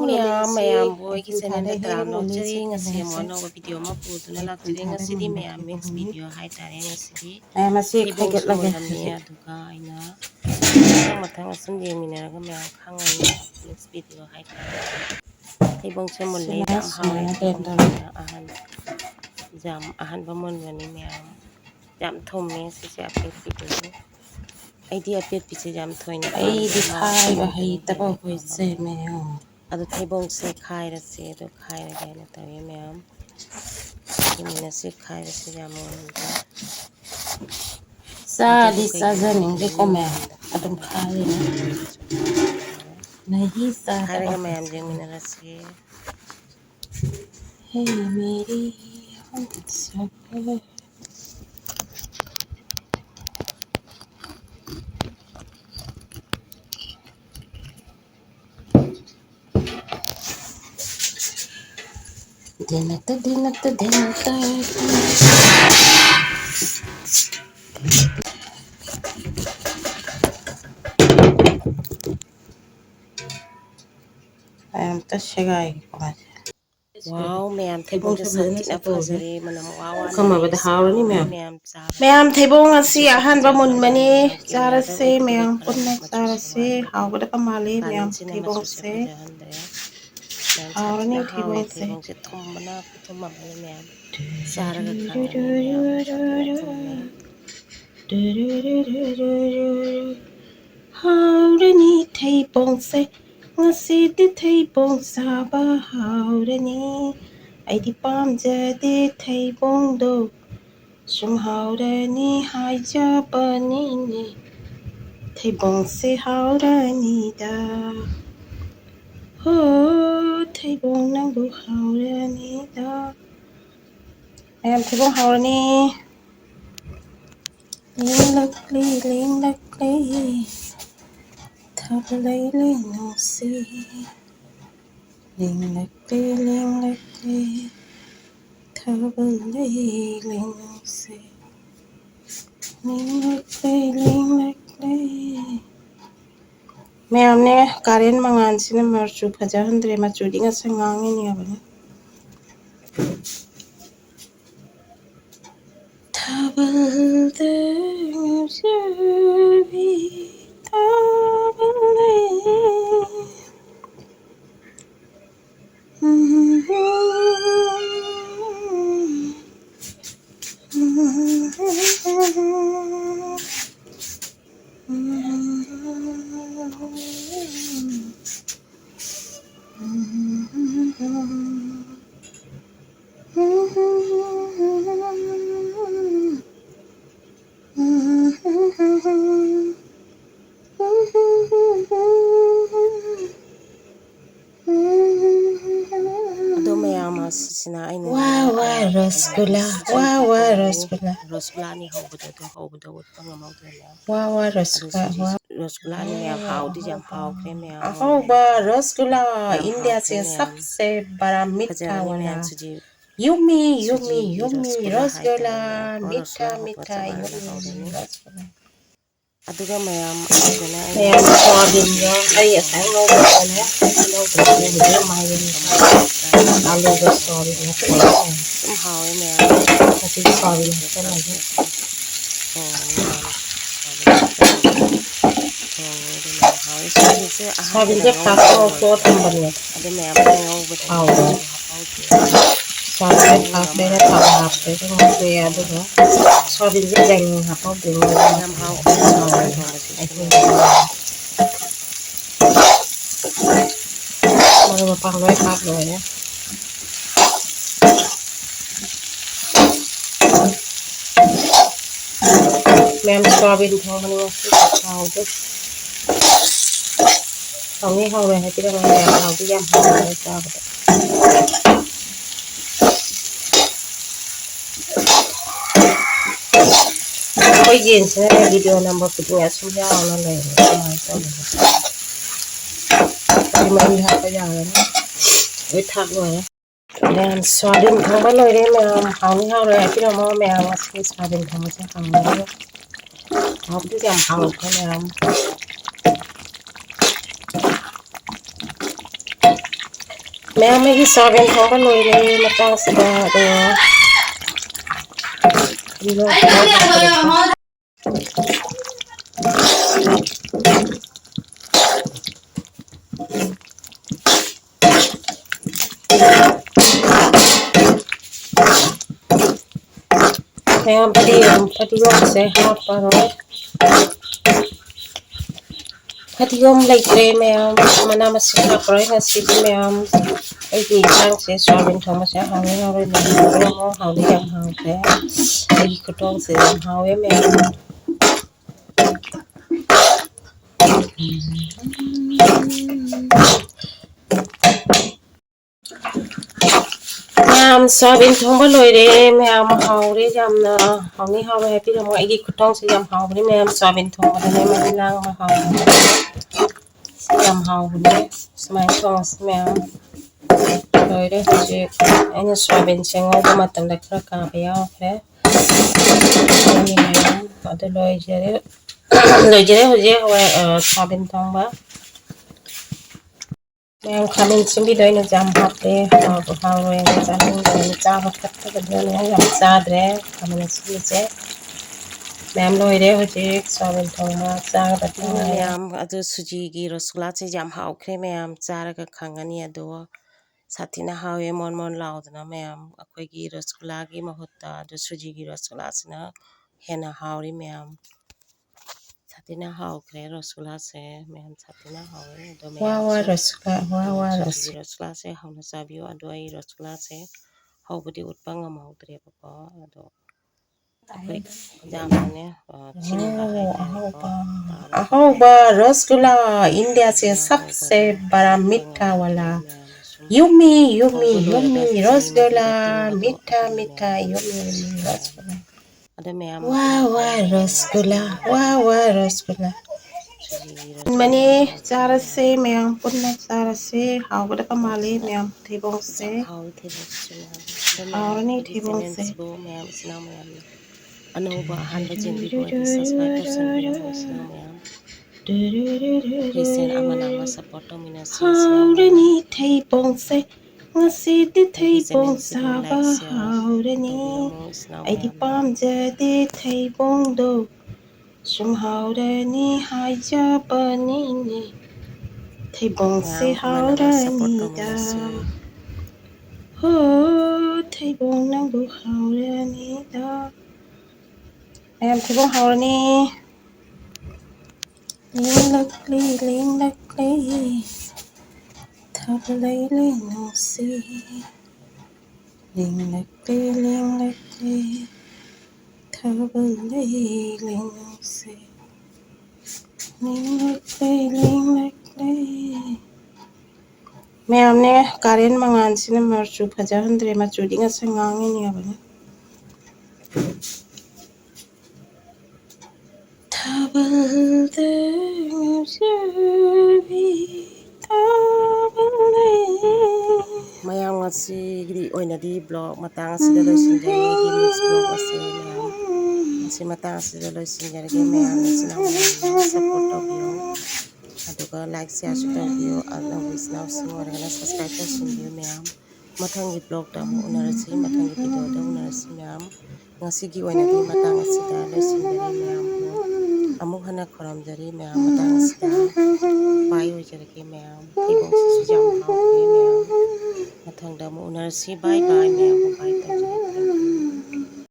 mayam boy kisenanda drama chari ngasi mono video ma putuna laktire ngasi di mayam mix video hai tare ngasi di Thebong sumulami aduga aina mathang asum yemina mayam khangani mix video hai tare Thebong sumulai jam haoye jam ahan bamon bani mayam jam thome sisi apet video idea apet piche jam thoina ai di khai ba hai taba hoi se mayam ado Thebong se khai ra se do khai ra gaina tawe mayam kimina se khai ra se jam sa di sa zaning de ko mayam adum khai na hi sa khai ra mayam jengmina ra se hey meri hamsafar dinata ayam ta shagai wow mayam Thebong se satina fazare manam wawa kama bada haorani mayam sa mayam Thebong asi ahan ba mun mani sara se mayam punna sara se haoda kamali mayam Thebong se haorani Thebong se thomna thomma mayam saraga haorani Thebong se ngasi di Thebong saba haorani ai di pamjade Thebong do sum haorani haijabani ni Thebong se haorani da ho Thebong nang bu haorani da ayam Thebong haorani ling lakli thablai le no si ling lakli thablai le no si ling lakli mayam ne karen mangan sina marchu phaja handre ma chudi nga sangangi ni abana thabal de ngurvi thabal sina aina wow rasgulla rasgulla ni hobada wat pangamaw de wow rasgulla ni mayam haw di jam haw kre mayam ba rasgulla india se sabse bada mitha wala yummy rasgulla mitha yummy rasgulla aduga mayam soyabin yo ai asang no ba ne no ba ne mai alu da soyabin ne haoye mayam ati soyabin ne na soyabin je paso to tamban ne ade mayam ngau ba soyabin paso ne pahap de ko ya do soyabin je deng hapau deng mayam haw mau pang loi pat loi ya mayam soyabin thong mani wasi thong de thong ni hong le hai ti dang mayam thong ti yam hong le cha ba koi jen se video number punya suya ona le di mai ha pa ya ne oi thak loi dan soyabin thong ba loi re mayam hong ni hong le hai ti dang mo mayam asi soyabin thong se hong le hong ti yam hong ko mayam Mẹ mấy cái soyabin thong ba lôi đi mà tao sẽ đồ đi rồi mẹ pati gom sẽ hot vào rồi pati gom like đây mẹ mana masih hot rồi ngay xí mẹ cái gì trang sẽ soyabin thong sẽ hao rồi mẹ hao đi làm hao thế cái con sẽ làm hao ấy mẹ soyabin thong ba lôi đi mẹ hao đi làm hao ní hao về bây giờ mọi cái con sẽ làm hao đi mẹ soyabin thong ba đây mẹ lang hao làm hao đi mai thong mẹ rồi đấy chị anh soyabin sẽ ngồi vào mặt tầm đặc ra cà béo thế ini mẹ có thể lôi jadi hồi soyabin thong ba mẹ khamin simbi doi na jam hape hao rồi na jam ni cha hot kat ka doi na jam cha dre khamin simbi che mẹ lôi đấy hồi chị soyabin thong ba cha ka ta mẹ adu suji gi rosgula che jam hau kre mẹ chara ka khangani adu sathina haoye mon laudna mẹ akhoi gi rosgula gi mahutta adu suji gi rosgula sina hena hauri mẹ sathina hau kre rosgula se mẹ sathina hauri adu mẹ wa rosgula rosgula se hauna sabio adu ai rosgula se hau budi utpang amautre papa adu akhoi jam ne chini ba hai ahoba rasgulla India से सबसे बड़ा मीठा वाला yummy rasgulla मीठा yummy rasgulla ada mẹ वाह रसगुल्ला मने चारा से मैं पुन्ना चारा से हावड़ा का माले मैं थेबोंग से और नहीं थेबोंग से अनौबा अहानबा जेनबिबो सब्सक्राइब तौसनबिरमु इसिनाव मैम रिसेंट अमा सपोर्ट तौमिनासि हावड़नी थेबोंग से ngasi Theibong saba haorani aidi pamjade Theibong do sum haorani haijabani ne Theibong se haorani da ho Theibong nang do haorani da em Theibong haorani ling lakli thablai le no si ling lakli thablai le no si ling lakli मैं हमने कारेन मंगान से ना मरचू भजा हंद्रे मरचू दिंगा से ngangi ni abane thabal de mayam ngasi gri oinadi blog matang asida loisinjari gi mix blog ase mayam asi matang asida loisinjari gi mayam isinaw support tawbiyo aduga like share su tawbiyo adna isinaw singorana subscribe tawsinbiyo mayam mathangi blog ta mu unarasi mathangi video ta unarasi mayam ngasi gi oinadi matang asida loisinjari mayam amuk hana khoramjari mayam matang asida bai oijaraki mayam Theibong si jam hau mayam mathangda mu unarasi bye mayam bye